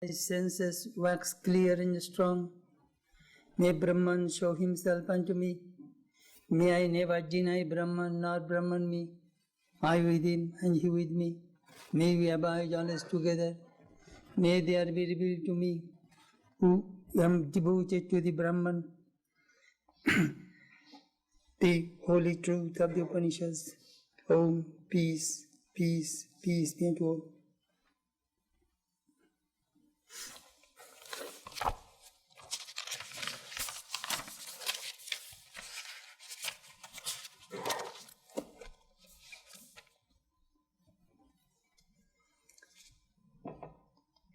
senses wax clear and strong. May Brahman show himself unto me. May I never deny Brahman nor Brahman me. I with him and he with me. May we abide always together. May there be revealed to me, who am devoted to the Brahman, the holy truth of the Upanishads. Om, peace, peace, peace be unto all.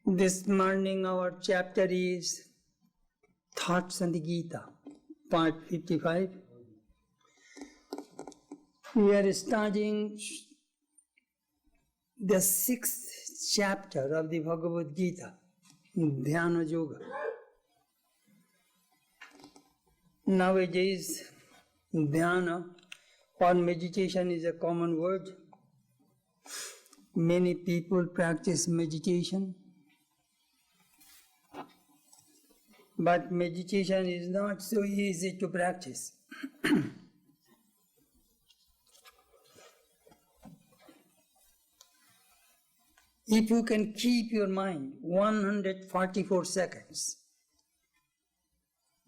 This morning our chapter is Thoughts on the Gita, part 55. We are studying the 6th chapter of the Bhagavad Gita, Dhyana Yoga. Nowadays, dhyana or meditation is a common word. Many people practice meditation. But meditation is not so easy to practice. If you can keep your mind 144 seconds,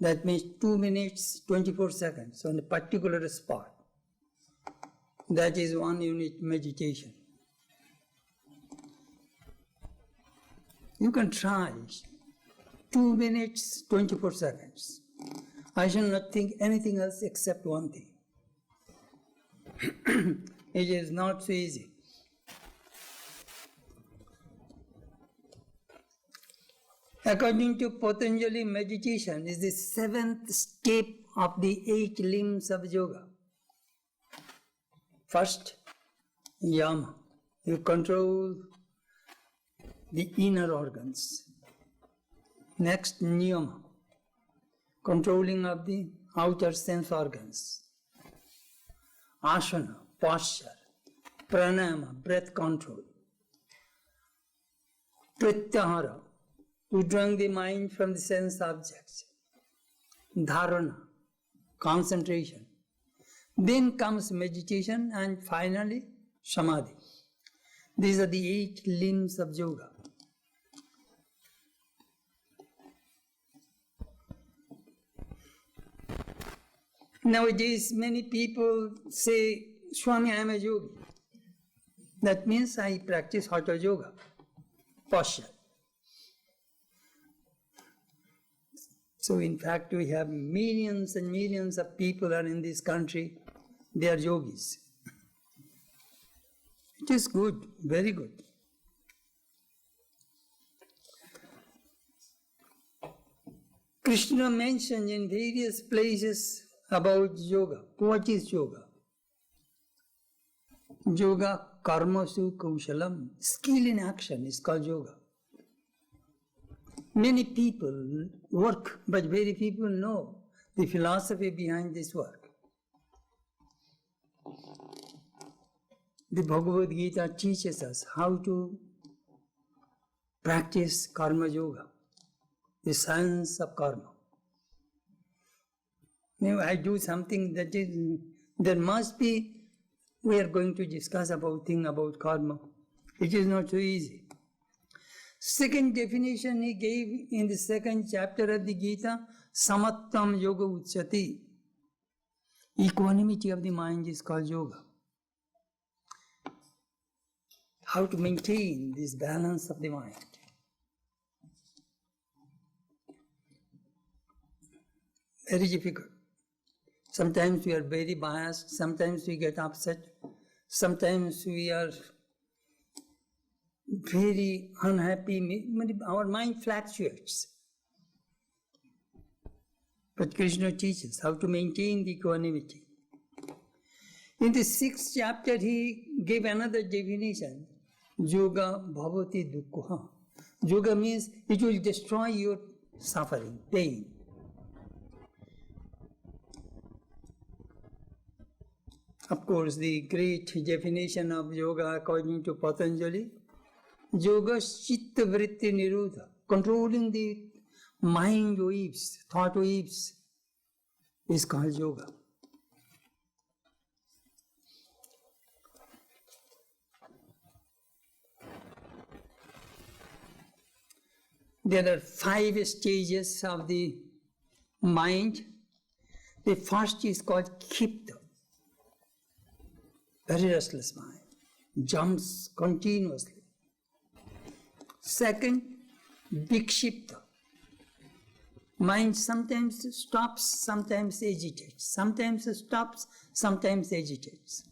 that means 2 minutes, 24 seconds on a particular spot, that is 1 unit meditation. You can try 2 minutes, 24 seconds. I shall not think anything else except one thing. It is not so easy. According to Patanjali, meditation is the 7th step of the 8 limbs of yoga. First, yama. You control the inner organs. Next, niyama, controlling of the outer sense organs. Asana, posture. Pranayama, breath control. Pratyahara, withdrawing the mind from the sense objects. Dharana, concentration. Then comes meditation and finally samadhi. These are the 8 limbs of yoga. Nowadays, many people say, Swami, I am a yogi. That means I practice hatha yoga, posture. So in fact, we have millions and millions of people are in this country, they are yogis. It is good, very good. Krishna mentioned in various places about yoga. What is yoga? Yoga karmasu kaushalam. Skill in action is called yoga. Many people work, but very few people know the philosophy behind this work. The Bhagavad Gita teaches us how to practice karma yoga, the science of karma. Now I do something that is, there must be, we are going to discuss about thing about karma. It is not so easy. Second definition he gave in the 2nd chapter of the Gita, samattam yoga uchyati. Equanimity of the mind is called yoga. How to maintain this balance of the mind. Very difficult. Sometimes we are very biased, sometimes we get upset, sometimes we are very unhappy, our mind fluctuates. But Krishna teaches how to maintain the equanimity. In the 6th chapter, he gave another definition, yoga bhavati dukkha. Yoga means it will destroy your suffering, pain. Of course, the great definition of yoga according to Patanjali, yoga chitta vritti nirodha. controlling the mind waves, thought waves, is called yoga. There are 5 stages of the mind. The first is called Kipta, very restless mind, jumps continuously. Second, Vikshipta, mind sometimes stops, sometimes agitates, sometimes stops, sometimes agitates.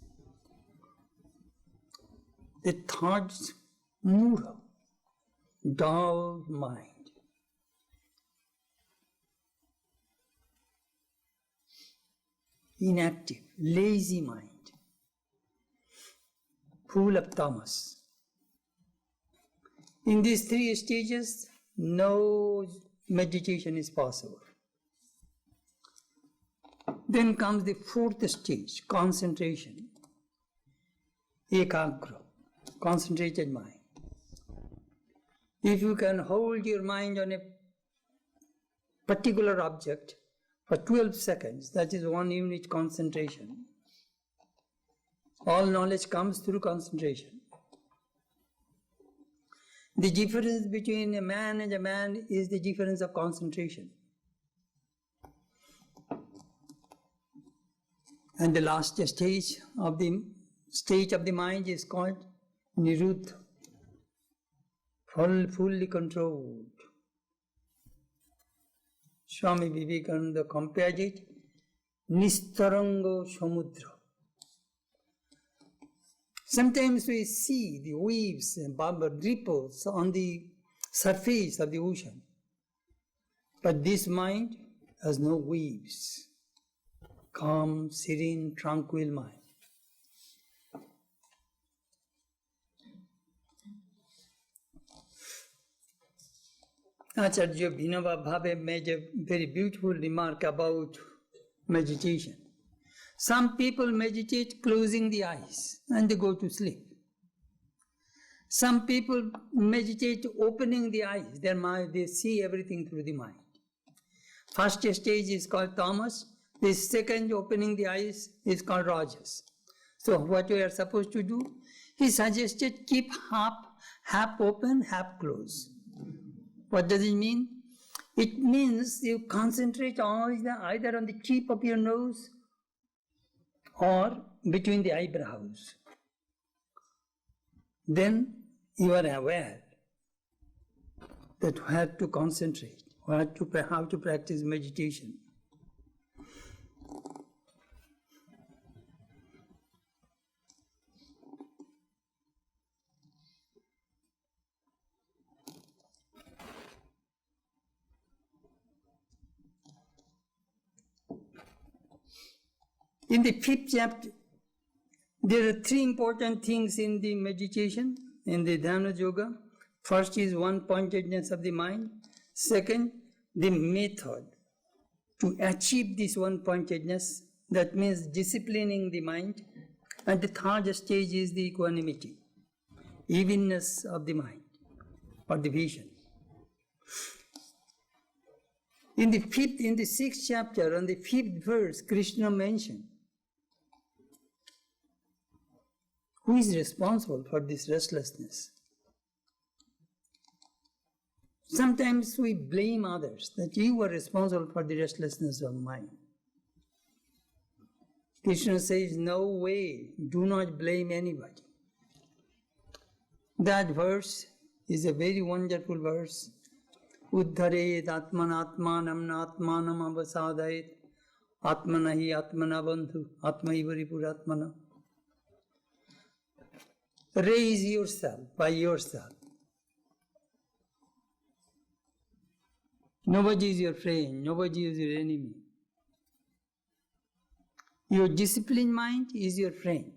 The third, Mudha, dull mind. Inactive, lazy mind, full of tamas. In these 3 stages, no meditation is possible. Then comes the 4th stage, concentration, ekagra, concentrated mind. If you can hold your mind on a particular object for 12 seconds, that is 1 unit concentration. All knowledge comes through concentration. The difference between a man and a man is the difference of concentration. And the last stage of the mind is called Niruddha, fully controlled. Swami Vivekananda compared it, Nistarango Samudra. Sometimes we see the waves and ripples on the surface of the ocean, but this mind has no waves. Calm, serene, tranquil mind. Acharya Bhinava Bhave made a very beautiful remark about meditation. Some people meditate closing the eyes and they go to sleep. Some people meditate opening the eyes, their mind, they see everything through the mind. First stage is called tamas. The second, opening the eyes, is called rajas. So what we are supposed to do? He suggested keep half open, half closed. What does it mean? It means you concentrate either on the tip of your nose or between the eyebrows. Then you are aware that where to concentrate, how to practice meditation. In the 5th chapter, there are 3 important things in the meditation, in the Dhyana Yoga. First is one-pointedness of the mind. Second, the method to achieve this one-pointedness, that means disciplining the mind. And the third stage is the equanimity, evenness of the mind, or the vision. In the 6th chapter, on the 5th verse, Krishna mentioned, who is responsible for this restlessness? Sometimes we blame others, that you are responsible for the restlessness of mind. Krishna says, no way, do not blame anybody. That verse is a very wonderful verse. Uddharet atmanatmanam natmanam avasadayet atmanahi atmana bandhu atmaiva ripuratmana. Raise yourself by yourself. Nobody is your friend, nobody is your enemy. Your disciplined mind is your friend.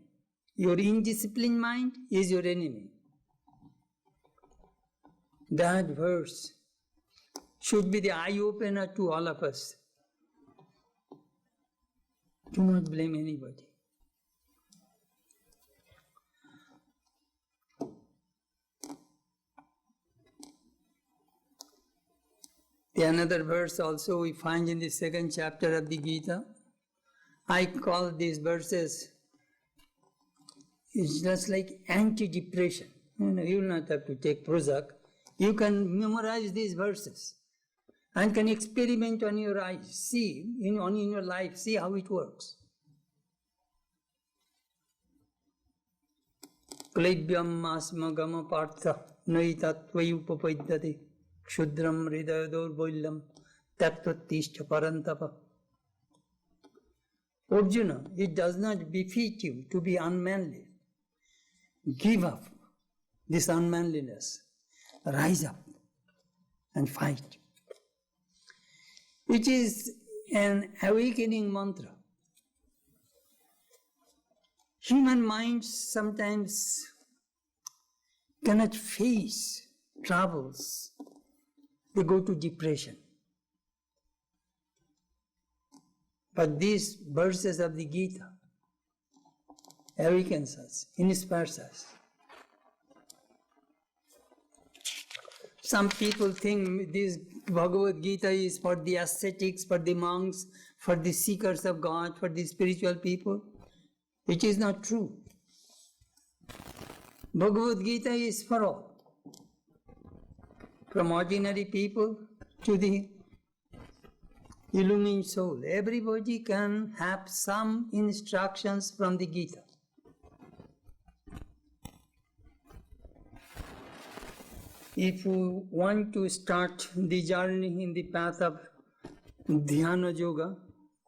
Your indisciplined mind is your enemy. That verse should be the eye-opener to all of us. Do not blame anybody. The another verse also we find in the second chapter of the Gita. I call these verses, it's just like anti-depression. You will not have to take Prozac. You can memorize these verses and can experiment on your eyes, see, in your life, see how it works. Klaibyam asmagama partha naitatvayu papaidate kshudram hridayador boilam tattvatishcha parantapa. Arjuna, it does not befit you to be unmanly. Give up this unmanliness. Rise up and fight. It is an awakening mantra. Human minds sometimes cannot face troubles. They go to depression. But these verses of the Gita awakens us, inspires us. Some people think this Bhagavad Gita is for the ascetics, for the monks, for the seekers of God, for the spiritual people. It is not true. Bhagavad Gita is for all. From ordinary people to the illumined soul. Everybody can have some instructions from the Gita. If you want to start the journey in the path of Dhyana Yoga,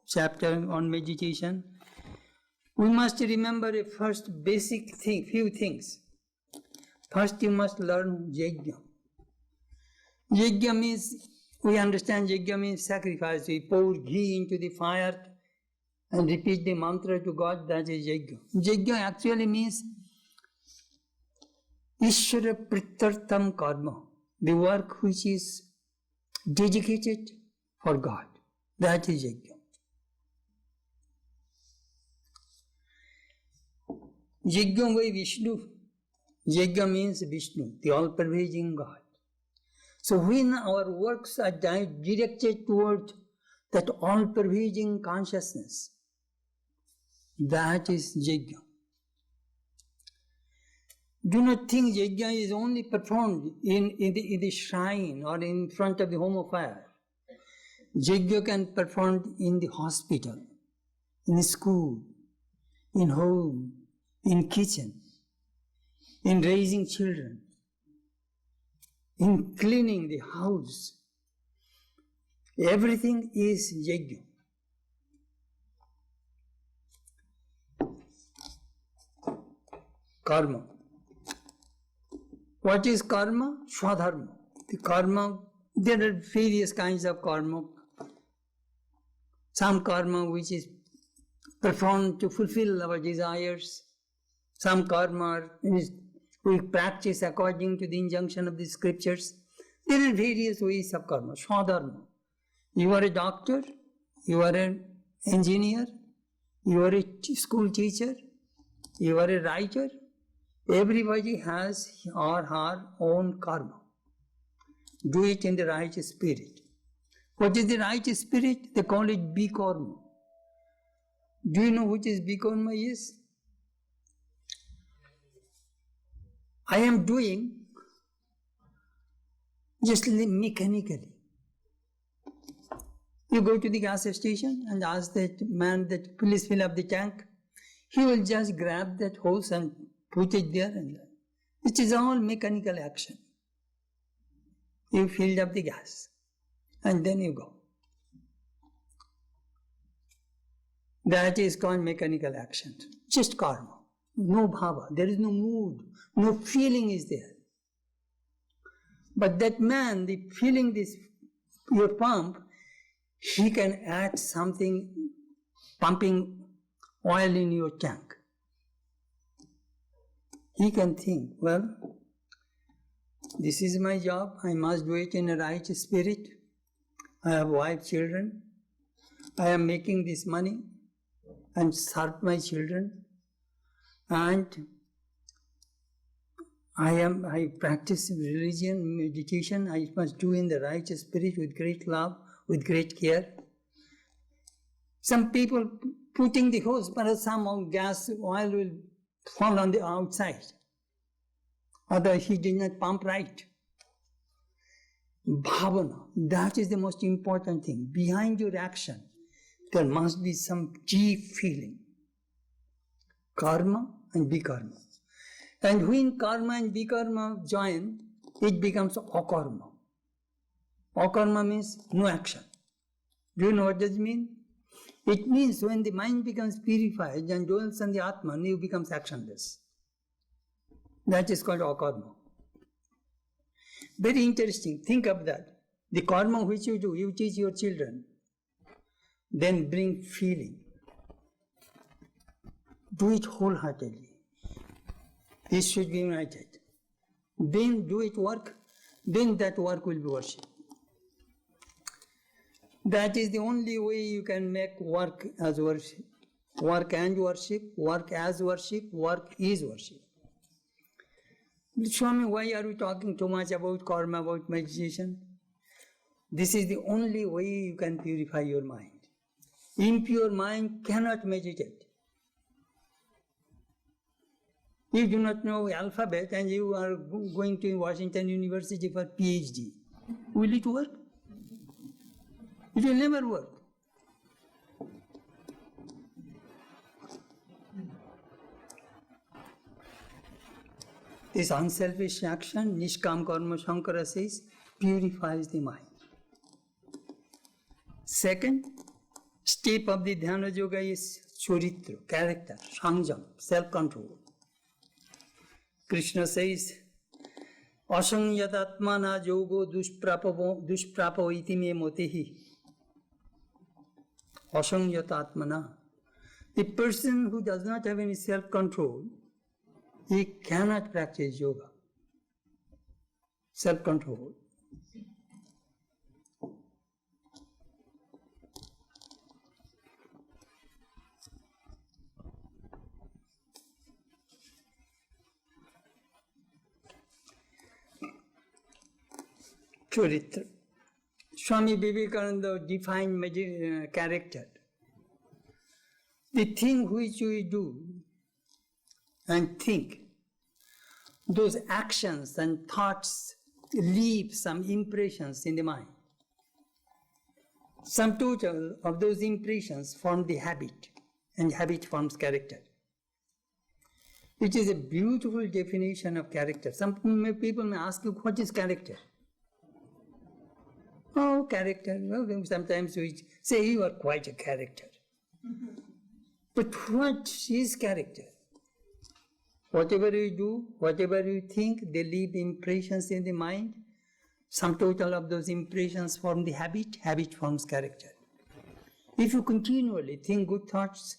chapter on meditation, we must remember a first basic thing, few things. First you must learn Yajna. Yajna means, we understand Yajna means sacrifice. We pour ghee into the fire and repeat the mantra to God, that is Yajna. Yajna actually means Ishvara Pritartham Karma, the work which is dedicated for God. That is Yajna. Yajna by Vishnu. Yajna means Vishnu, the all-pervading God. So when our works are directed toward that all-pervading consciousness, that is Yajna. Do not think Yajna is only performed in the shrine or in front of the home of fire. Yajna can be performed in the hospital, in school, in home, in kitchen, in raising children, in cleaning the house. Everything is Yajna. Karma. What is karma? Swadharma. The karma, there are various kinds of karma. Some karma which is performed to fulfill our desires. Some karma is we practice according to the injunction of the scriptures. There are various ways of karma. Swadharma. You are a doctor, you are an engineer, you are a school teacher, you are a writer. Everybody has or her own karma. Do it in the right spirit. What is the right spirit? They call it bikarma. Do you know what is bikarma is? I am doing just mechanically. You go to the gas station and ask that man that please fill up the tank. He will just grab that hose and put it there, and it is all mechanical action. You filled up the gas and then you go. That is called mechanical action. Just karma. No bhava. There is no mood. No feeling is there. But that man, the filling this your pump, he can add something, pumping oil in your tank. He can think, well, this is my job, I must do it in a right spirit. I have wife, children. I am making this money and serve my children. And I practice religion, meditation, I must do in the right spirit with great love, with great care. Some people putting the hose, but some gas oil will fall on the outside. Otherwise he did not pump right. Bhavana, that is the most important thing. Behind your action, there must be some deep feeling. Karma and vikarma. And when karma and vikarma join, it becomes akarma. Akarma means no action. Do you know what does it mean? It means when the mind becomes purified and dwells on the Atman, you becomes actionless. That is called akarma. Very interesting. Think of that. The karma which you do, you teach your children. Then bring feeling. Do it wholeheartedly. This should be united. Then do it work. Then that work will be worship. That is the only way you can make work as worship. Work and worship, work as worship, work is worship. Swami, why are we talking too much about karma, about meditation? This is the only way you can purify your mind. Impure mind cannot meditate. You do not know alphabet and you are going to Washington University for PhD. Will it work? It will never work. This unselfish action, Nishkam Karma, Shankara says, purifies the mind. Second step of the Dhyana Yoga is Charitra, character, Sanjam, self-control. Krishna says, Asanyatatmana yogo dushprapo iti me motehi. Asanyatatmana. The person who does not have any self-control, he cannot practice yoga. Self-control. Charitra. Swami Vivekananda defined character. The thing which we do and think, those actions and thoughts leave some impressions in the mind. Sum total of those impressions form the habit, and habit forms character. It is a beautiful definition of character. Some people may ask you, what is character? Oh, character. Well, sometimes we say you are quite a character. But what is character? Whatever you do, whatever you think, they leave impressions in the mind. Sum total of those impressions form the habit, habit forms character. If you continually think good thoughts,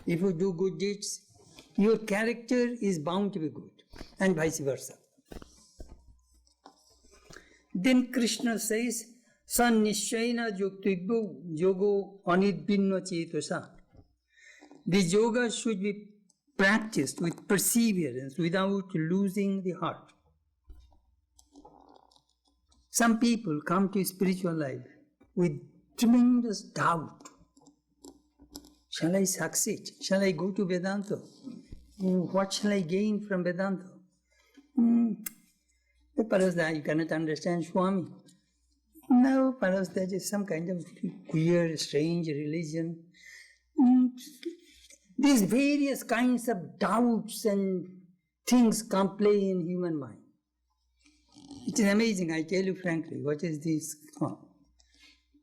if you do good deeds, your character is bound to be good, and vice versa. Then Krishna says, San nishayana yuktibhu yogo anidbinna chetasa. The yoga should be practiced with perseverance without losing the heart. Some people come to spiritual life with tremendous doubt. Shall I succeed? Shall I go to Vedanta? What shall I gain from Vedanta? Perhaps that you cannot understand Swami. No, perhaps that is some kind of weird, strange religion. These various kinds of doubts and things come play in human mind. It is amazing, I tell you frankly, what is this?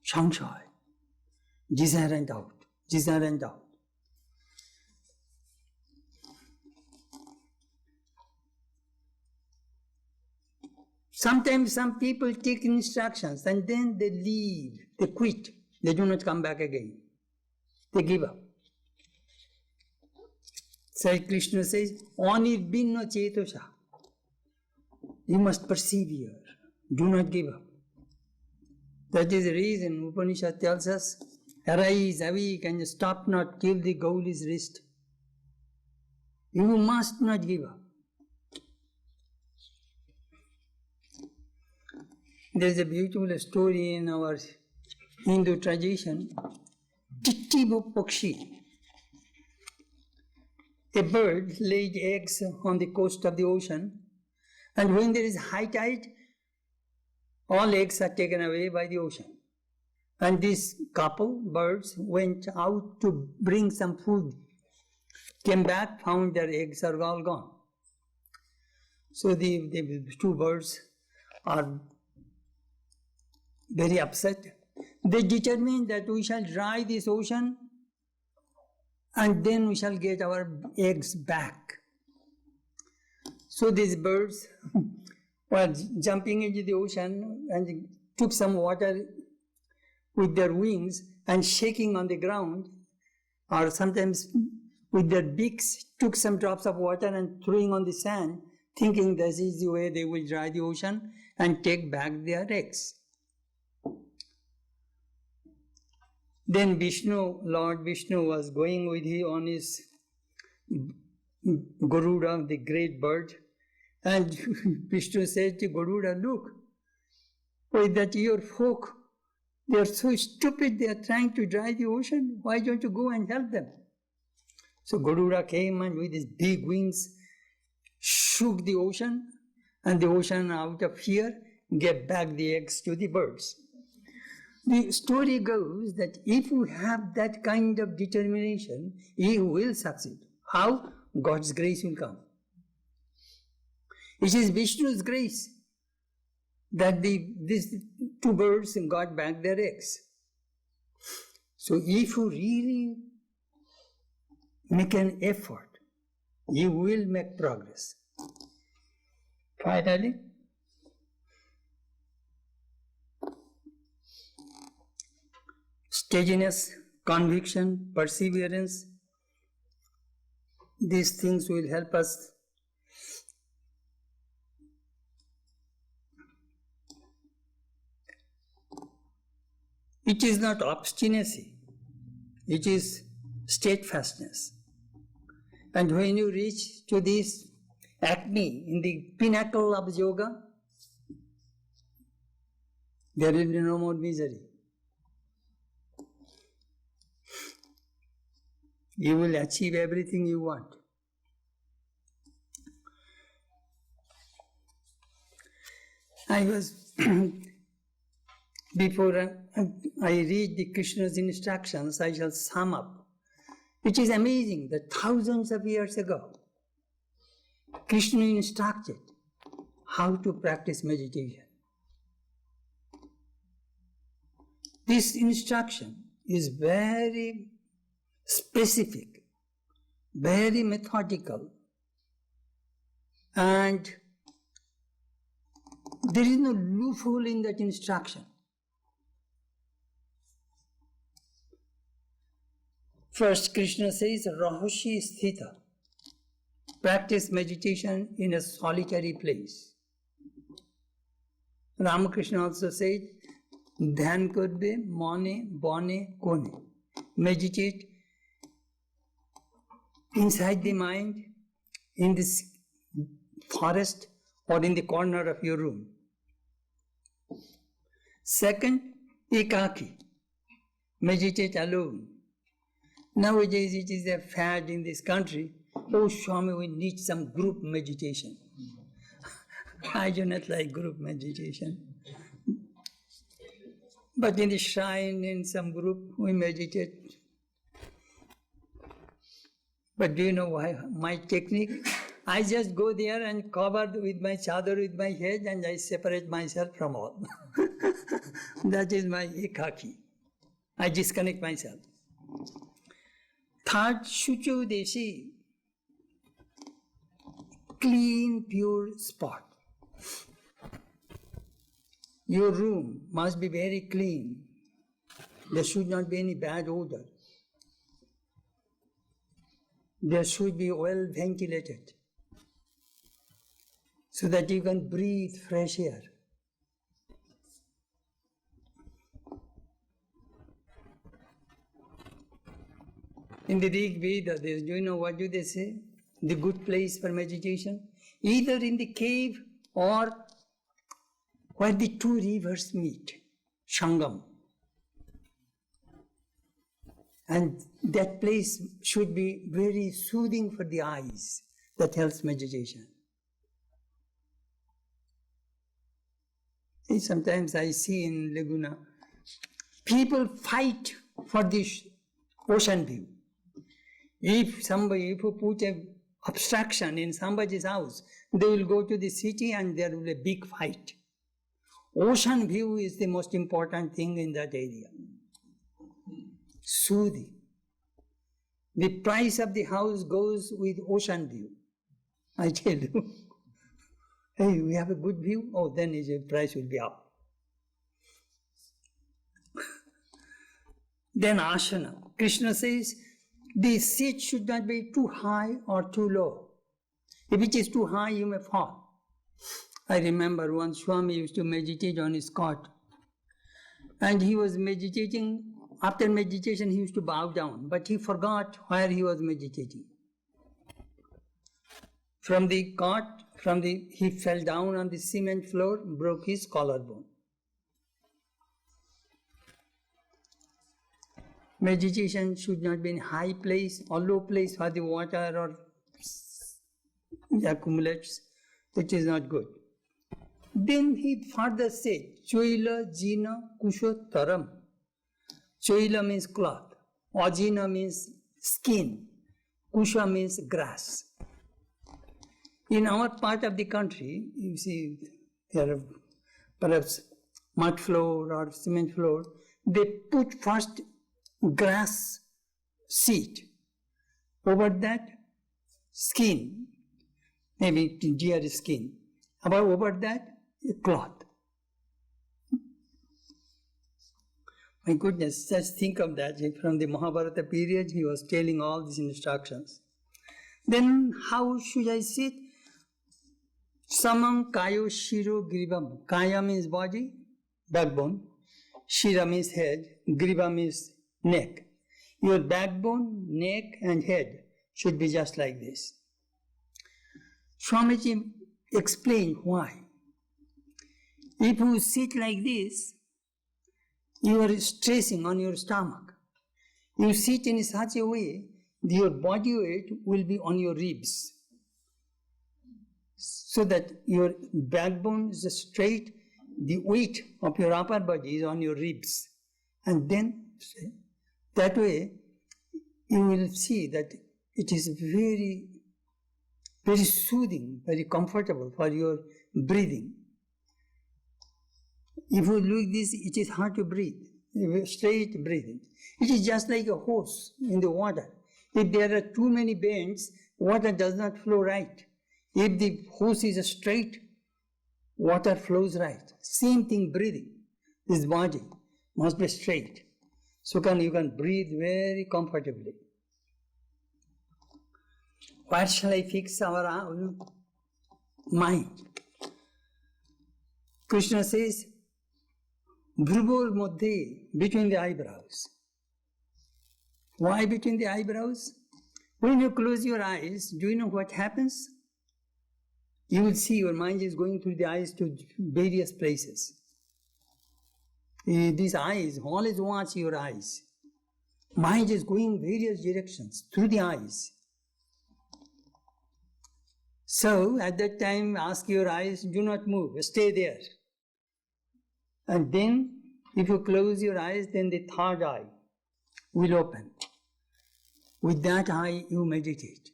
Samshaya, desire and doubt, desire and doubt. Sometimes some people take instructions and then they leave, they quit, they do not come back again. They give up. So Krishna says, Anirbinna chetasa. You must persevere, do not give up. That is the reason Upanishad tells us, arise, awake, and stop not till the goal is reached. You must not give up. There's a beautiful story in our Hindu tradition. Tittibo Pakshi. A bird laid eggs on the coast of the ocean, and when there is high tide, all eggs are taken away by the ocean. And this couple, birds, went out to bring some food, came back, found their eggs are all gone. So the two birds are very upset. They determined that we shall dry this ocean and then we shall get our eggs back. So these birds were jumping into the ocean and took some water with their wings and shaking on the ground, or sometimes with their beaks took some drops of water and throwing on the sand, thinking this is the way they will dry the ocean and take back their eggs. Then Vishnu, Lord Vishnu, was going with him on his Garuda, the great bird, and Vishnu said to Garuda, look, with that your folk, they are so stupid, they are trying to dry the ocean, why don't you go and help them? So Garuda came and with his big wings shook the ocean, and the ocean, out of fear, gave back the eggs to the birds. The story goes that if you have that kind of determination, you will succeed. How? God's grace will come. It is Vishnu's grace that these two birds got back their eggs. So if you really make an effort, you will make progress. Finally, steadiness, conviction, perseverance, these things will help us. It is not obstinacy, it is steadfastness. And when you reach to this acme, in the pinnacle of yoga, there will be no more misery. You will achieve everything you want. I was, before I read the Krishna's instructions, I shall sum up. It is amazing that thousands of years ago, Krishna instructed how to practice meditation. This instruction is very specific, very methodical, and there is no loophole in that instruction. First, Krishna says, Rahashi Sthita. Practice meditation in a solitary place. Ramakrishna also said, Dhyan karbe mane bane kone. Meditate inside the mind, in this forest, or in the corner of your room. Second, ekaki. Meditate alone. Nowadays it is a fad in this country. Oh, Swami, we need some group meditation. I do not like group meditation. But in the shrine, in some group, we meditate. But do you know why my technique? I just go there and cover with my chadar with my head and I separate myself from all. That is my ekaki. I disconnect myself. Third, Shucho Deshi. Clean, pure spot. Your room must be very clean. There should not be any bad odor. There should be well ventilated so that you can breathe fresh air. In the Rig Veda, do you know what do they say? The good place for meditation? Either in the cave or where the two rivers meet, Sangam. And that place should be very soothing for the eyes. That helps meditation. Sometimes I see in Laguna, people fight for this ocean view. If you put an obstruction in somebody's house, they will go to the city and there will be a big fight. Ocean view is the most important thing in that area. Soothing. The price of the house goes with ocean view. I tell you. Hey, we have a good view? Oh, then the price will be up. Then asana. Krishna says, the seat should not be too high or too low. If it is too high, you may fall. I remember once Swami used to meditate on his cot. And he was meditating. After meditation, he used to bow down. But he forgot where he was meditating. From the cot, he fell down on the cement floor, broke his collarbone. Meditation should not be in high place or low place where the water or accumulates. That is not good. Then he further said, Choila jina kusho taram. Choila means cloth. Ajina means skin. Kusha means grass. In our part of the country, you see, there are perhaps mud floor or cement floor. They put first grass seat. Over that, skin, maybe deer skin. Over that, a cloth. My goodness, just think of that. From the Mahabharata period, he was telling all these instructions. Then how should I sit? Samam kayo shiro grivam. Kaya means body, backbone. Shira means head. Griva means neck. Your backbone, neck and head should be just like this. Swamiji explained why. If you sit like this, you are stressing on your stomach. You sit in such a way, your body weight will be on your ribs. So that your backbone is straight, the weight of your upper body is on your ribs. And then, that way, you will see that it is very, very soothing, very comfortable for your breathing. If you look this, it is hard to breathe, straight breathing. It is just like a hose in the water. If there are too many bends, water does not flow right. If the hose is straight, water flows right. Same thing breathing. This body must be straight. So you can breathe very comfortably. Where shall I fix our mind? Krishna says, Bhrubur Madhye, between the eyebrows. Why between the eyebrows? When you close your eyes, do you know what happens? You will see your mind is going through the eyes to various places. These eyes, always watch your eyes. Mind is going various directions through the eyes. So at that time, ask your eyes, do not move, stay there. And then, if you close your eyes, then the third eye will open. With that eye, you meditate.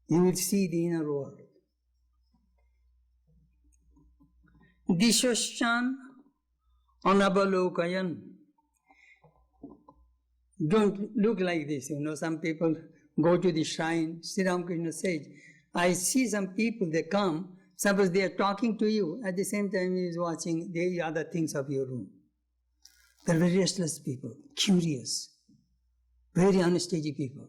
You will see the inner world. Dishasyan anabalokayan. Don't look like this. Some people go to the shrine. Sri Ramakrishna says, I see some people, they come, suppose they are talking to you, at the same time he is watching the other things of your room. They are very restless people, curious, very unsteady people.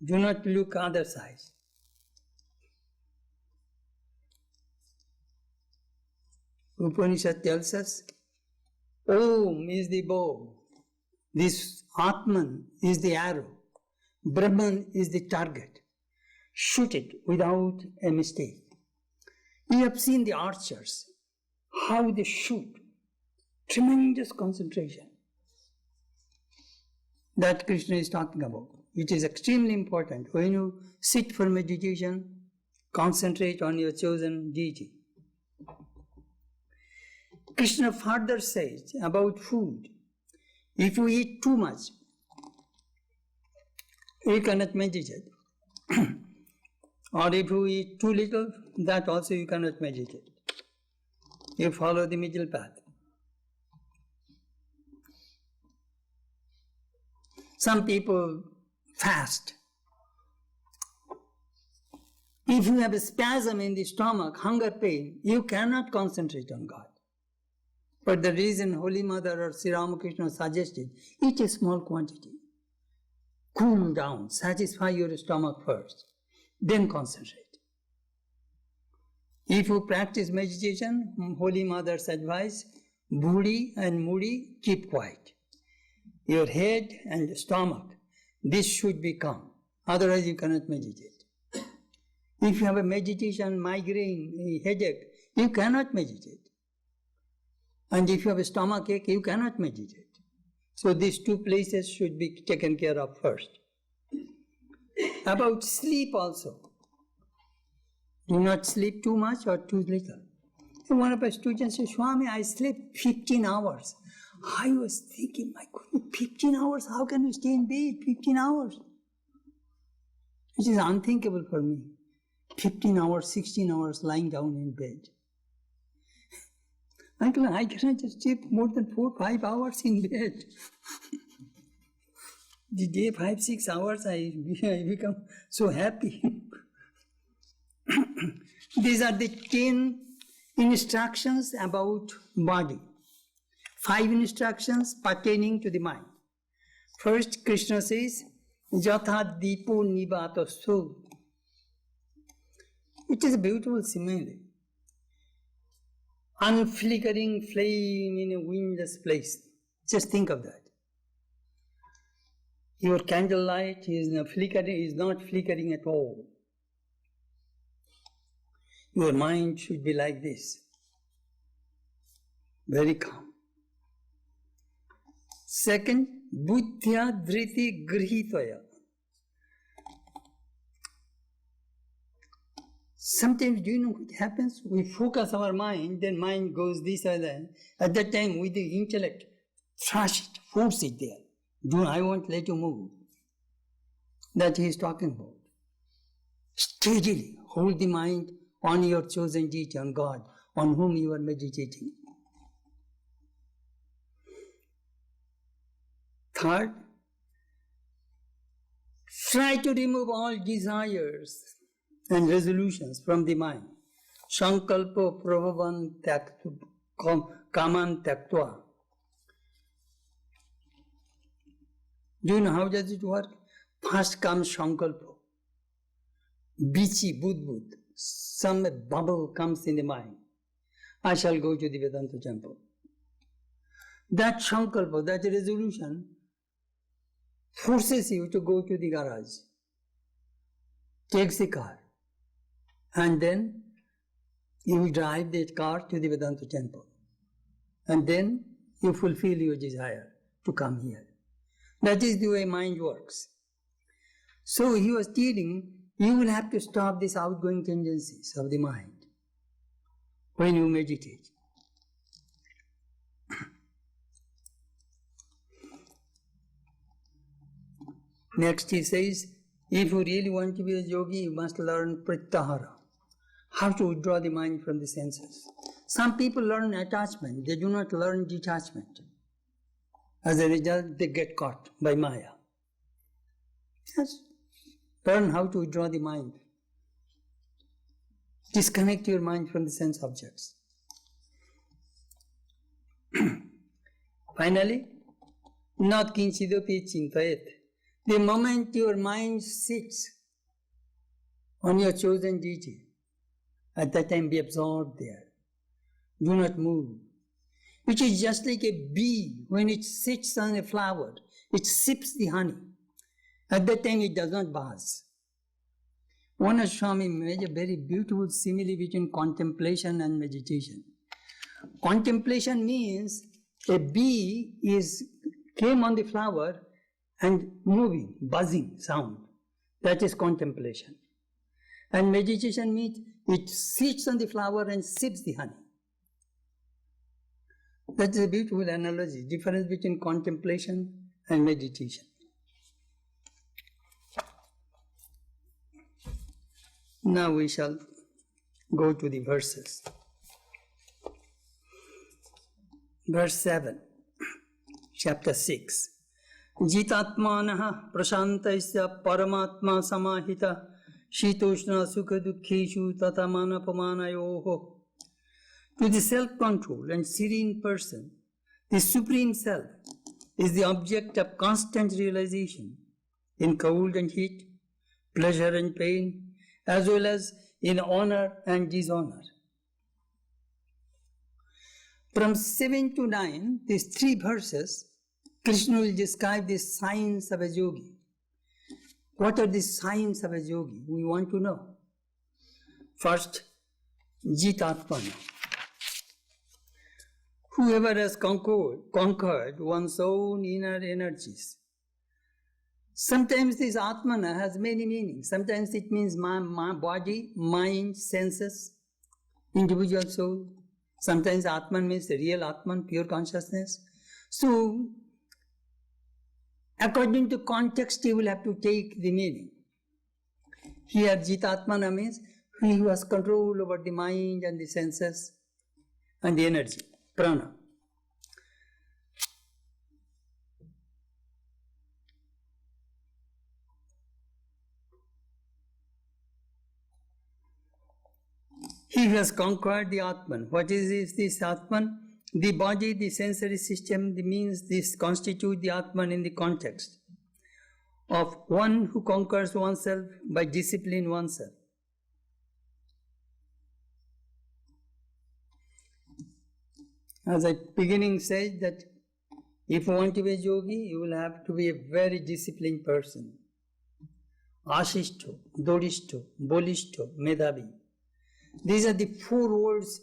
Do not look other side. Upanishad tells us, Om is the bow, this Atman is the arrow, Brahman is the target, shoot it without a mistake. You have seen the archers, how they shoot. Tremendous concentration. That Krishna is talking about, which is extremely important. When you sit for meditation, concentrate on your chosen deity. Krishna further says about food, if you eat too much, you cannot meditate. Or if you eat too little, that also you cannot meditate. You follow the middle path. Some people fast. If you have a spasm in the stomach, hunger pain, you cannot concentrate on God. But the reason Holy Mother or Sri Ramakrishna suggested, eat a small quantity. Cool down, satisfy your stomach first, then concentrate. If you practice meditation, Holy Mother's advice, buddhi and moody, keep quiet. Your head and stomach, this should be calm. Otherwise you cannot meditate. If you have a meditation, migraine, a headache, you cannot meditate. And if you have a stomach ache, you cannot meditate. So these two places should be taken care of first. About sleep also. Do not sleep too much or too little. So one of my students said, Swami, I sleep 15 hours. I was thinking, my goodness, 15 hours? How can you stay in bed 15 hours? It is unthinkable for me. 15 hours, 16 hours lying down in bed. Uncle, I cannot just sleep more than 4-5 hours in bed. The day 5-6 hours, I become so happy. These are the 10 instructions about body. 5 instructions pertaining to the mind. First, Krishna says, Jatha Dipo Nivatastu. It is a beautiful simile. Unflickering flame in a windless place. Just think of that. Your candlelight is not flickering at all. Your mind should be like this. Very calm. Second, buddhya dhriti grihitaya. Sometimes, do you know what happens? We focus our mind, then mind goes this or that. At that time, with the intellect, thrash it, force it there. I won't let you move. That he is talking about. Steadily hold the mind on your chosen deity, on God, on whom you are meditating. Third, try to remove all desires and resolutions from the mind. Sankalpa prabhavan kaman tyaktva. Do you know how does it work? First comes sankalpa. Bichi, budbud. Some bubble comes in the mind. I shall go to the Vedanta temple. That sankalpa, that resolution, forces you to go to the garage. Takes the car. And then you will drive that car to the Vedanta temple. And then you fulfill your desire to come here. That is the way mind works. So he was telling, you will have to stop these outgoing tendencies of the mind when you meditate. Next he says, if you really want to be a yogi, you must learn pratyahara. How to withdraw the mind from the senses. Some people learn attachment, they do not learn detachment. As a result, they get caught by Maya. Yes. Learn how to withdraw the mind. Disconnect your mind from the sense objects. Finally, not kinchidopi chintayet. The moment your mind sits on your chosen deity, at that time be absorbed there. Do not move. Which is just like a bee when it sits on a flower, it sips the honey. At that time it does not buzz. One Swami made a very beautiful simile between contemplation and meditation. Contemplation means a bee came on the flower and moving, buzzing sound. That is contemplation. And meditation means it sits on the flower and sips the honey. That is a beautiful analogy, difference between contemplation and meditation. Now we shall go to the verses. Verse 7, chapter 6. Jitatmanaha prasantasya paramatma samahita shitoshna sukha dukkheshu tatamana pamanayoho. To the self-control and serene person, the Supreme Self is the object of constant realization in cold and heat, pleasure and pain, as well as in honor and dishonor. From 7 to 9, these 3 verses, Krishna will describe the signs of a yogi. What are the signs of a yogi? We want to know. First, Jitatmana. Whoever has conquered one's own inner energies. Sometimes this Atmana has many meanings. Sometimes it means my body, mind, senses, individual soul. Sometimes Atman means the real Atman, pure consciousness. So, according to context, you will have to take the meaning. Here, Jitatmana means he who has control over the mind and the senses and the energy, prana. He has conquered the Atman. What is this Atman? The body, the sensory system, the means this constitute the Atman in the context of one who conquers oneself by discipline oneself. As I beginning said that if you want to be a yogi, you will have to be a very disciplined person. Ashishto, Dodishto, Bolishto, Medhavi. These are the 4 words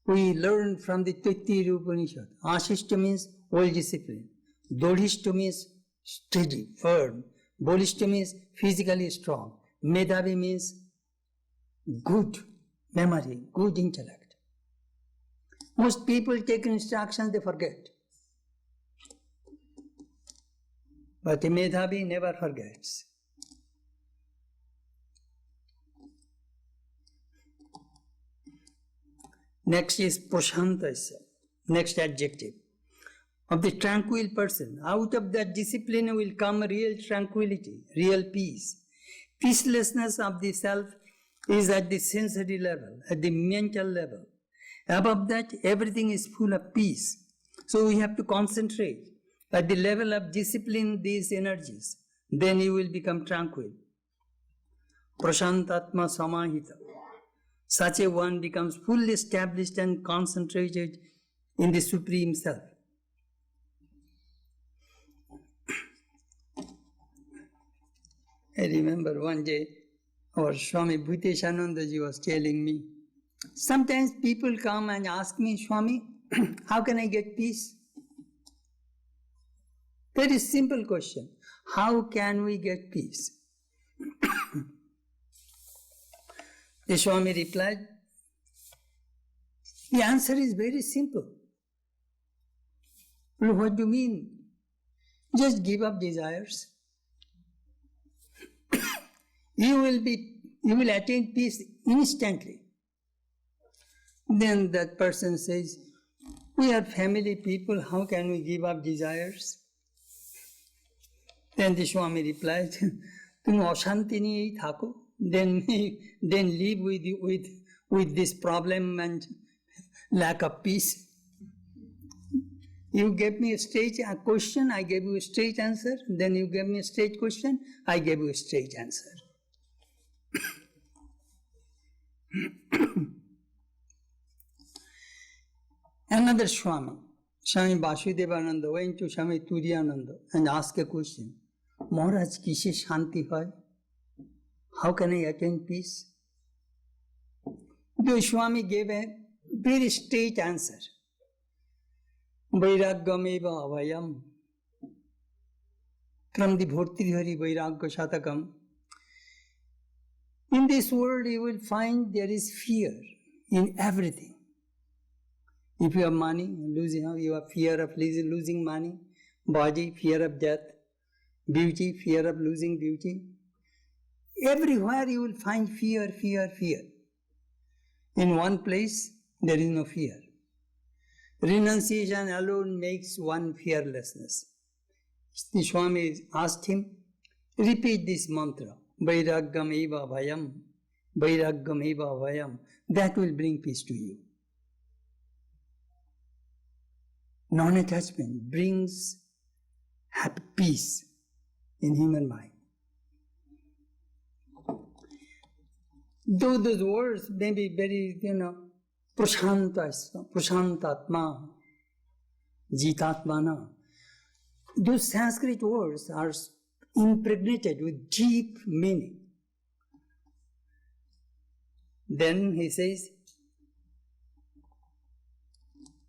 we learn from the Taittiriya Upanishad. Ashishta means well disciplined. Dodhishta means steady, firm. Bolishta means physically strong. Medhavi means good memory, good intellect. Most people take instructions, they forget. But a Medhavi never forgets. Next is Prashantasya, next adjective. Of the tranquil person, out of that discipline will come real tranquility, real peace. Peacelessness of the self is at the sensory level, at the mental level. Above that, everything is full of peace. So we have to concentrate at the level of discipline these energies. Then you will become tranquil. Prashantatma samahita. Such a one becomes fully established and concentrated in the Supreme Self. I remember one day our Swami Chetanananda ji was telling me, sometimes people come and ask me, Swami, how can I get peace? Very simple question. How can we get peace? The Swami replied, the answer is very simple. Well, what do you mean? Just give up desires. You will attain peace instantly. Then that person says, we are family people, how can we give up desires? Then the Swami replied, "Tum ashanti niye thako." Then live with this problem and lack of peace. You gave me a straight question, I gave you a straight answer. Then you gave me a straight question, I gave you a straight answer. Another Swami Vasudevananda, went to Swami Turiyananda and asked a question. Maharaj, kishe shanti hoy? How can I attain peace? The Swami gave a very straight answer. Vairaggameva avayam. From the Bhartrihari Vairagya Shatakam. In this world you will find there is fear in everything. If you have money, you have fear of losing money, body, fear of death, beauty, fear of losing beauty. Everywhere you will find fear, fear, fear. In one place, there is no fear. Renunciation alone makes one fearlessness. The Swami asked him, repeat this mantra, Vairaggam eva bhayam, Vairaggam eva bhayam. That will bring peace to you. Non-attachment brings happy peace in human mind. Though those words may be very, prashantatma, jitatmana, those Sanskrit words are impregnated with deep meaning. Then he says,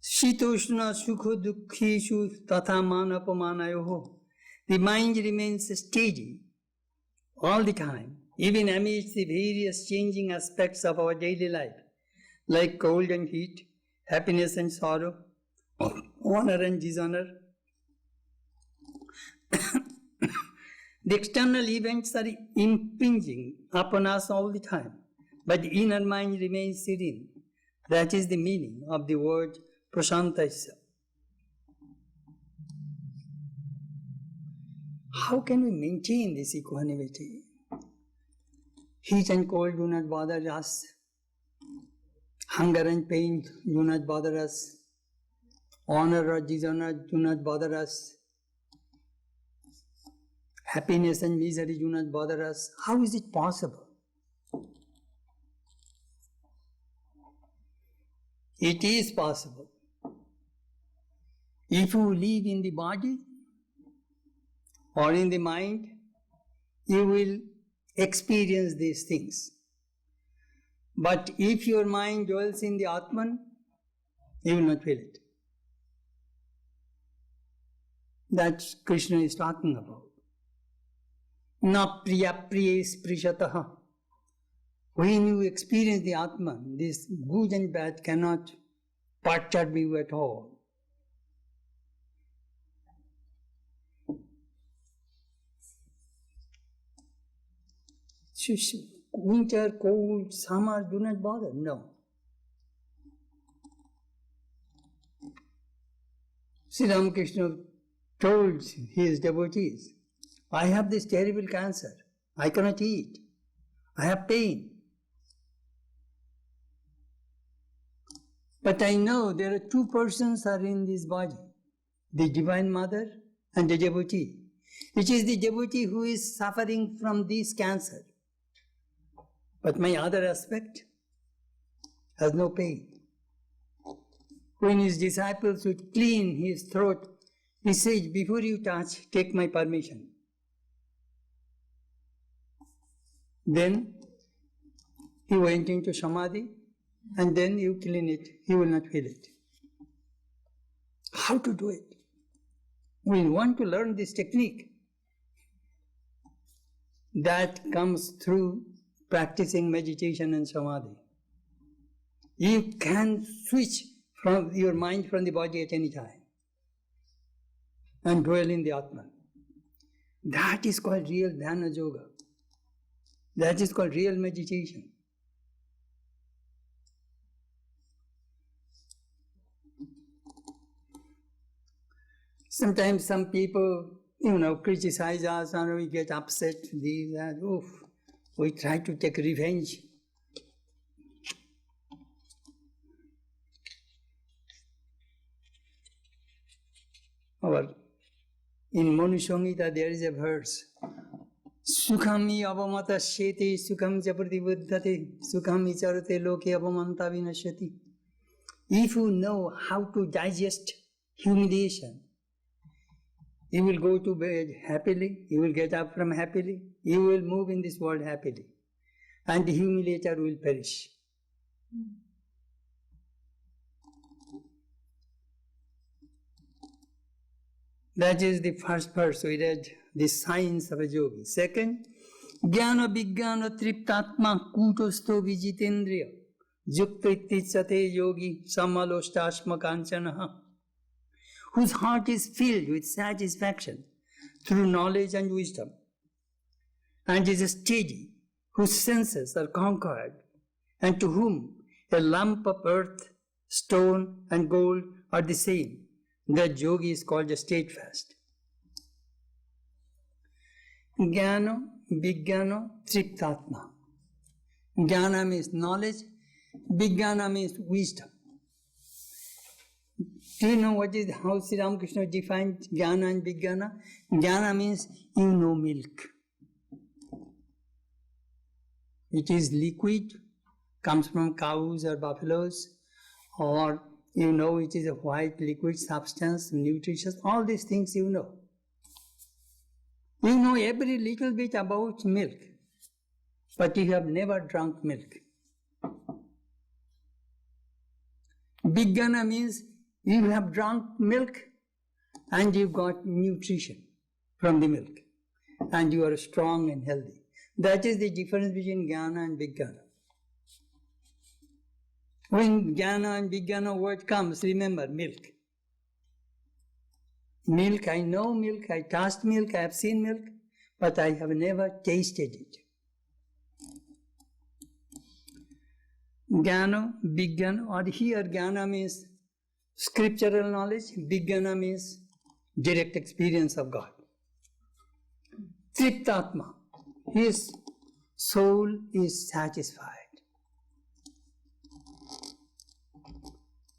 Shitoshna sukho dukhishu tatha manapamanayoho. The mind remains steady all the time, even amidst the various changing aspects of our daily life, like cold and heat, happiness and sorrow, honor and dishonor. The external events are impinging upon us all the time, but the inner mind remains serene. That is the meaning of the word prashantasya. How can we maintain this equanimity? Heat and cold do not bother us. Hunger and pain do not bother us. Honor or dishonor do not bother us. Happiness and misery do not bother us. How is it possible? It is possible. If you live in the body or in the mind, you will experience these things. But if your mind dwells in the Atman, you will not feel it. That's Krishna is talking about. Na priya priyes prishataha. When you experience the Atman, this good and bad cannot perturb you at all. Winter, cold, summer do not bother. No. Sri Ramakrishna told his devotees, I have this terrible cancer. I cannot eat. I have pain. But I know there are two persons are in this body, the Divine Mother and the devotee. It is the devotee who is suffering from this cancer. But my other aspect has no pain. When his disciples would clean his throat, he said, before you touch, take my permission. Then he went into Samadhi, and then you clean it, he will not feel it. How to do it? We want to learn this technique. That comes through practicing meditation and Samadhi. You can switch from your mind from the body at any time and dwell in the Atman. That is called real Dhyana Yoga. That is called real meditation. Sometimes some people, criticize us and we get upset. We try to take revenge. In Manu Samhita there is a verse. Sukhami avamata sheti sukham japrati buddhate sukhami charate loke avamanta vinashyati. If you know how to digest humiliation, you will go to bed happily, you will get up from happily, you will move in this world happily. and the humiliator will perish. That is the first verse we read, the signs of a yogi. Second, Jnana Vijnana Triptatma Kutosto Vijitendriya Yukta Ittitsate Yogi Samalostasma Kanchanaha, whose heart is filled with satisfaction through knowledge and wisdom, and is steady, whose senses are conquered, and to whom a lump of earth, stone, and gold are the same. That yogi is called a steadfast. Jnana, Vijnana, Triptatma. Jnana means knowledge, Vijnana means wisdom. Do you know what is how Sri Ramakrishna defined Jnana and Vijnana? Jnana means you know milk. It is liquid, comes from cows or buffaloes, or you know it is a white liquid substance, nutritious, all these things you know. You know every little bit about milk, but you have never drunk milk. Vijnana means you have drunk milk and you got nutrition from the milk, and you are strong and healthy. That is the difference between Jnana and Vijnana. When Jnana and Vijnana word comes, remember milk. Milk, I know milk, I taste milk, I have seen milk, but I have never tasted it. Jnana, Vijnana, or here Jnana means scriptural knowledge, Vijnana means direct experience of God. Triptatma, his soul is satisfied.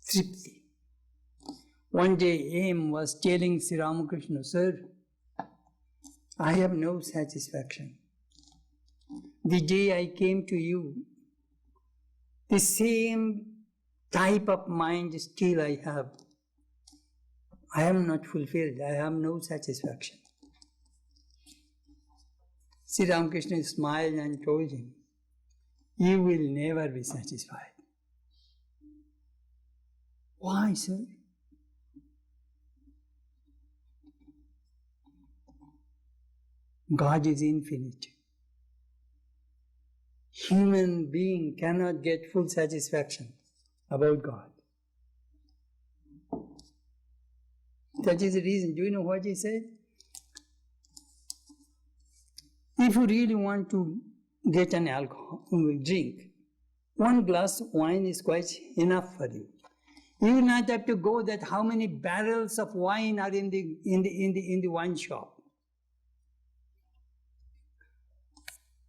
Tripti. One day M was telling Sri Ramakrishna, Sir, I have no satisfaction. The day I came to you, the same type of mind still I have. I am not fulfilled. I have no satisfaction. Sri Ramakrishna smiled and told him, you will never be satisfied. Why, sir? God is infinite. Human being cannot get full satisfaction about God. That is the reason. Do you know what he said? If you really want to get an alcohol drink, one glass of wine is quite enough for you. You will not have to go that how many barrels of wine are in the wine shop.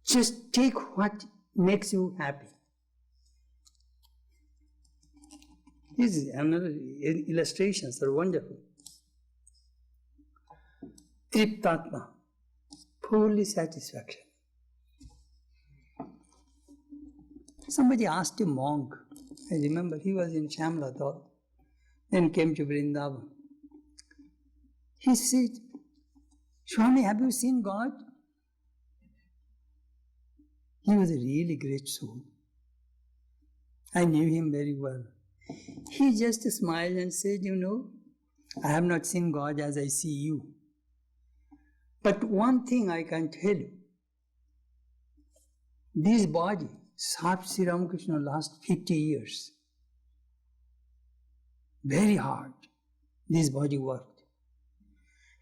Just take what makes you happy. These another illustrations are wonderful. Triptatma, fully satisfaction. Somebody asked a monk, I remember he was in Shamla, then came to Vrindavan. He said, Swami, have you seen God? He was a really great soul. I knew him very well. He just smiled and said, you know, I have not seen God as I see you. But one thing I can tell you, this body served Sri Ramakrishna last 50 years. Very hard, this body worked.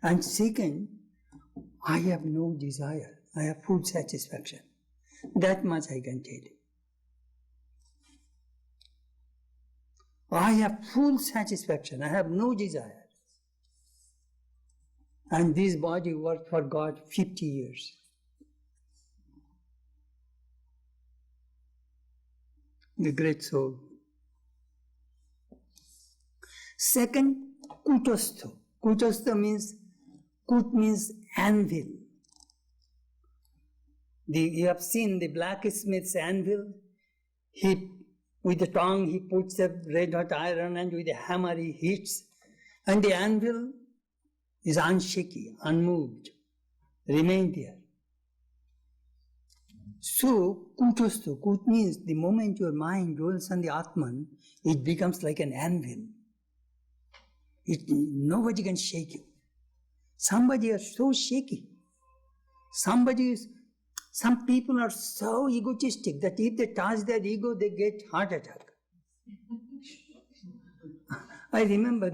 And second, I have no desire. I have full satisfaction. That much I can tell you. I have full satisfaction. I have no desire. And this body worked for God 50 years. The great soul. Second, kutastha. Kutastha means, kut means anvil. You have seen the blacksmith's anvil. With the tongue he puts the red hot iron and with the hammer he hits. And the anvil is unshaky, unmoved, remain there. So, kutostu, kut means the moment your mind dwells on the Atman, it becomes like an anvil. Nobody can shake you. Somebody is so shaky. Some people are so egotistic that if they touch their ego, they get heart attack. I remember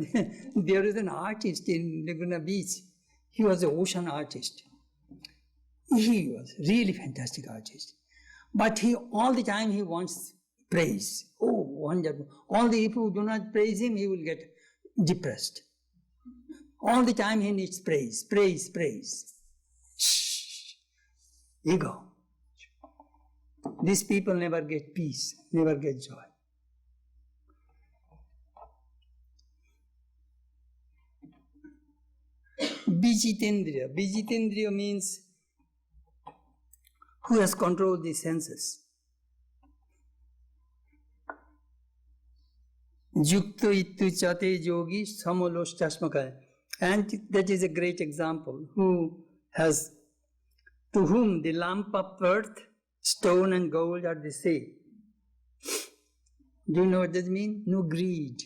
there was an artist in Laguna Beach. He was an ocean artist. He was really fantastic artist. But all the time he wants praise. Oh, wonderful. All the people who do not praise him, he will get depressed. All the time he needs praise, praise, praise. Shh. Ego. These people never get peace, never get joy. Vijitendriya. Vijitendriya means who has controlled the senses. Yukto ittu chate yogi samoloshtasmakaya. And that is a great example. To whom the lump of earth, stone and gold are the same. Do you know what that means? No greed.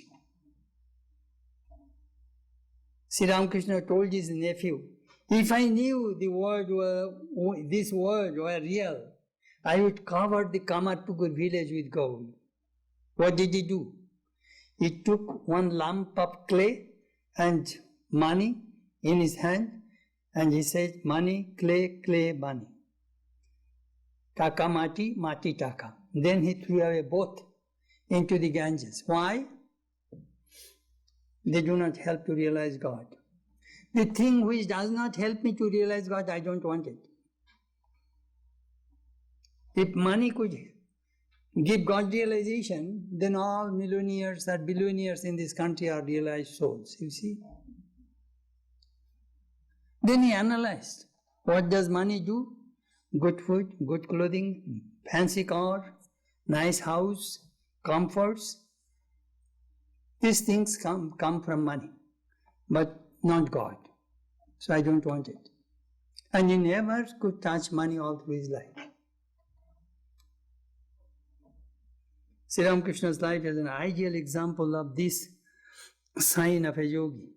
Sri Ramakrishna told his nephew, if I knew this world were real, I would cover the Kamarpukur village with gold. What did he do? He took one lump of clay and money in his hand, and he said, money, clay, clay, money. Taka mati, mati taka. Then he threw away both into the Ganges. Why? They do not help to realize God. The thing which does not help me to realize God, I don't want it. If money could give God realization, then all millionaires or billionaires in this country are realized souls, you see. Then he analyzed, what does money do? Good food, good clothing, fancy car, nice house, comforts. These things come from money, but not God. So I don't want it. And he never could touch money all through his life. Sri Ramakrishna's life is an ideal example of this sign of a yogi.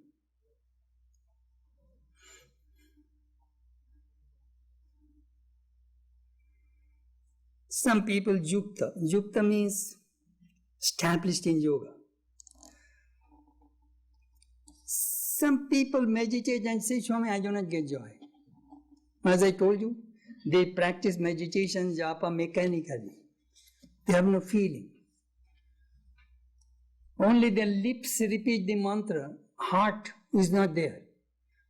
Some people yukta. Yukta means established in yoga. Some people meditate and say, Swami, I do not get joy. As I told you, they practice meditation, japa mechanically. They have no feeling. Only their lips repeat the mantra. Heart is not there.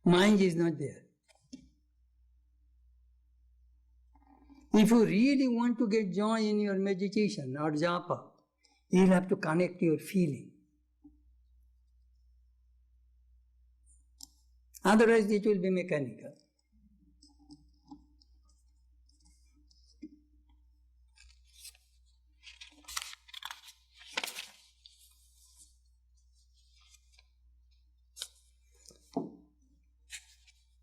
Mind is not there. If you really want to get joy in your meditation or japa, you will have to connect your feeling. Otherwise, it will be mechanical.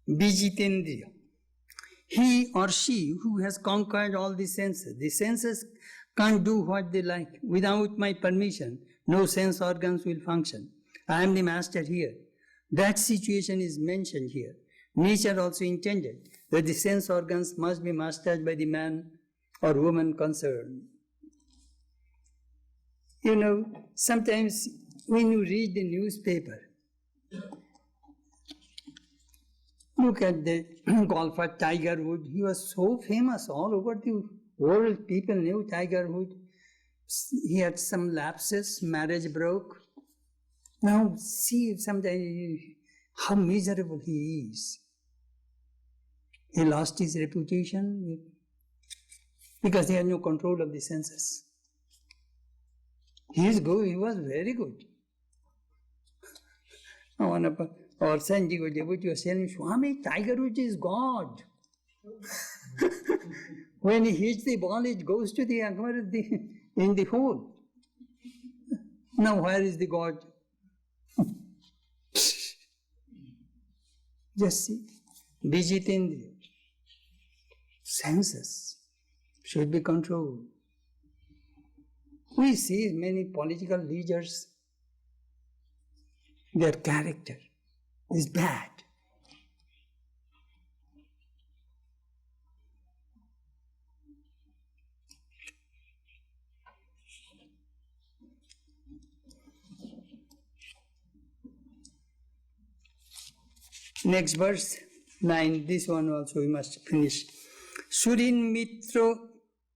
Vijitendriya. He or she who has conquered all the senses can't do what they like. Without my permission, no sense organs will function. I am the master here. That situation is mentioned here. Nature also intended that the sense organs must be mastered by the man or woman concerned. You know, sometimes when you read the newspaper, look at the golfer Tiger Woods. He was so famous all over the world. People knew Tiger Woods. He had some lapses, marriage broke. Now see sometimes how miserable he is. He lost his reputation because he had no control of the senses. He is good. He was very good. Or Sanjiva devotee was telling Swami, Tiger Woods is God. When he hits the ball, it goes to in the hole. Now where is the God? Just see, Vijitendriya, senses. should be controlled. We see many political leaders, their character is bad. Next verse 9, this one also we must finish. Surin mitro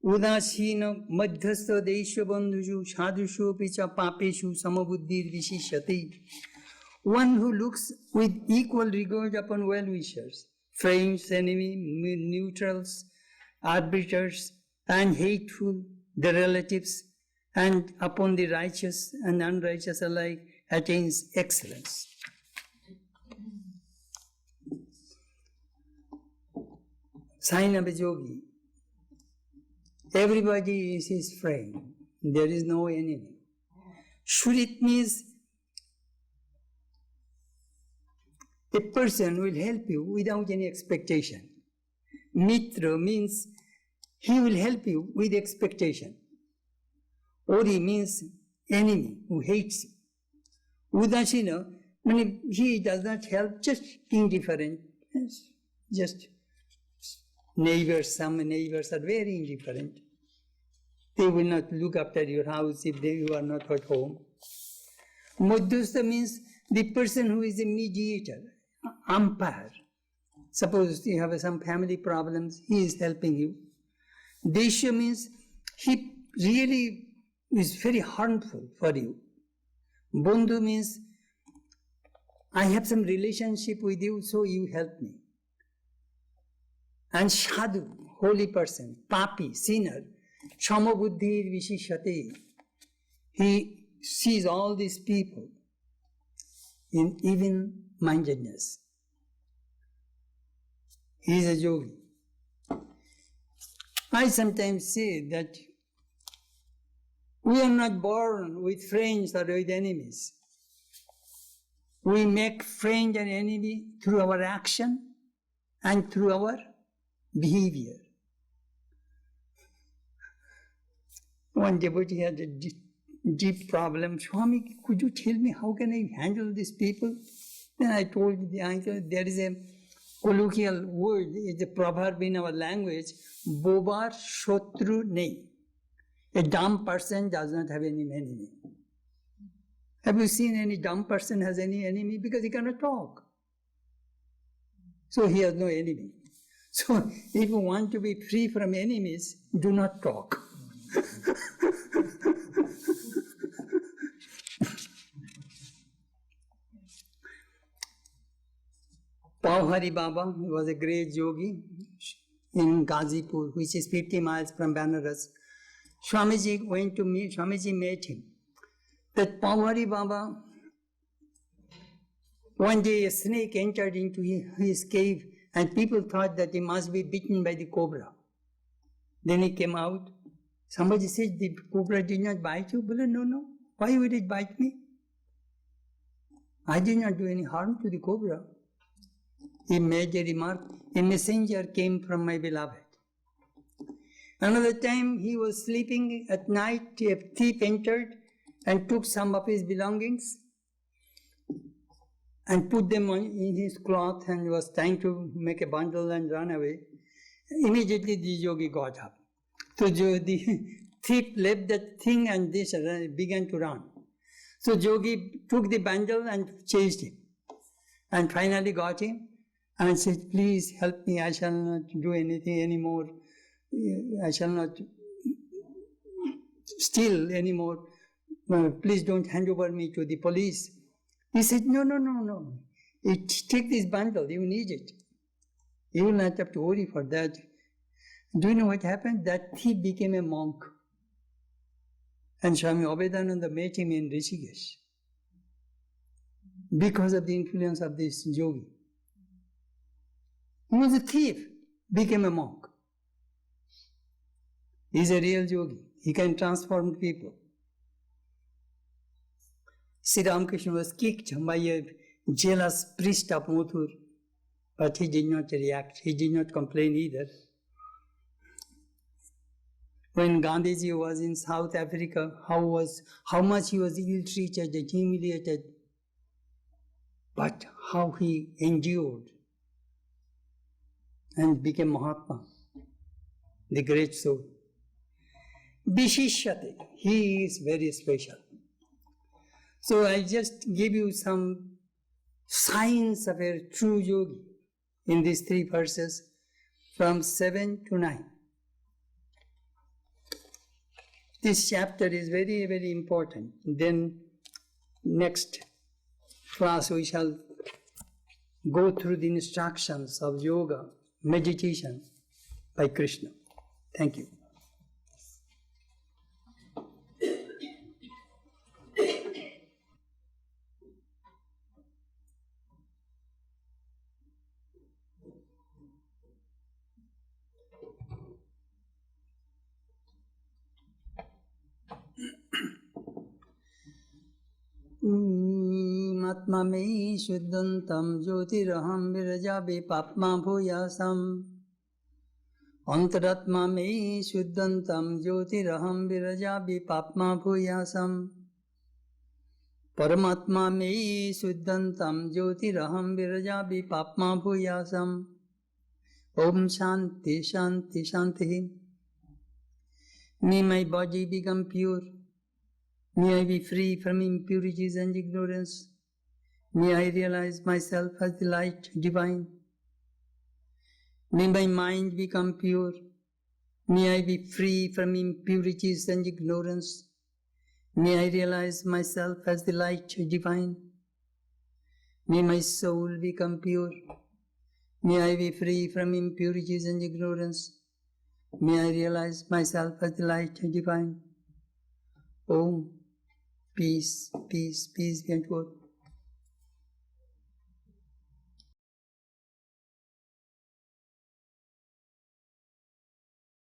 udasina madhyastha desha bandhuju sadhushu picha papeshu samabuddhir vishishyati. One who looks with equal regard upon well-wishers, friends, enemies, neutrals, arbiters, and hateful, the relatives, and upon the righteous and unrighteous alike, attains excellence. Sign of a yogi. Everybody is his friend. There is no enemy. Shurit means a person will help you without any expectation. Mitra means he will help you with expectation. Ori means enemy who hates you. Udasina, he does not help, just indifferent. Just neighbors, some neighbors are very indifferent. They will not look after your house if you are not at home. Madhyastha means the person who is a mediator, umpire. Suppose you have some family problems, he is helping you. Desha means he really is very harmful for you. Bandhu means I have some relationship with you, so you help me. And sadhu, holy person, papi, sinner, samabuddhir vishishyate. He sees all these people in even-mindedness. He is a yogi. I sometimes say that we are not born with friends or with enemies. We make friend and enemy through our action and through our behavior. One devotee had a deep problem. Swami, could you tell me how can I handle these people? Then I told the uncle, there is a colloquial word, it's a proverb in our language, bobar shotru nei. A dumb person does not have any enemy. Have you seen any dumb person has any enemy? Because he cannot talk. So he has no enemy. So if you want to be free from enemies, do not talk. Pauhari Baba was a great yogi in Ghazipur, which is 50 miles from Banaras. Swamiji went to meet, Swamiji met him. That Pauhari Baba, one day a snake entered into his cave and people thought that he must be bitten by the cobra. Then he came out. Somebody said, the cobra did not bite you? Well, no. Why would it bite me? I did not do any harm to the cobra. He made a remark, a messenger came from my beloved. Another time he was sleeping at night, a thief entered and took some of his belongings and put them in his cloth and was trying to make a bundle and run away. Immediately the yogi got up. So the thief left that thing and this began to run. So yogi took the bundle and chased him and finally got him and said, please help me, I shall not do anything anymore. I shall not steal anymore. Please don't hand over me to the police. He said, no. Take this bundle, you need it. You will not have to worry for that. Do you know what happened? That thief became a monk. And Swami Vedanta met him in Rishikesh because of the influence of this yogi. He was a thief, became a monk. He is a real yogi. He can transform people. Sri Ramakrishna was kicked by a jealous priest of Mathur, but he did not react. He did not complain either. when Gandhiji was in South Africa, how much he was ill-treated and humiliated, but how he endured and became Mahatma, the great soul. Vishishyate, he is very special. So I just give you some signs of a true yogi in these 3 verses from 7 to 9. This chapter is very, very important. Then next class we shall go through the instructions of yoga, meditation by Krishna. Thank you. Atma me shuddhantam jyotiraham virajabi papma bhuyasam. Antaratma me shuddhantam jyotiraham virajabi papma bhuyasam. Paramatma me shuddhantam jyotiraham virajabi papma bhuyasam. Om Shanti Shanti Shanti. May my body become pure. May I be free from impurities and ignorance. May I realize myself as the light divine. May my mind become pure. May I be free from impurities and ignorance. May I realize myself as the light divine. May my soul become pure. May I be free from impurities and ignorance. May I realize myself as the light divine. Om. Peace, peace, peace be unto all.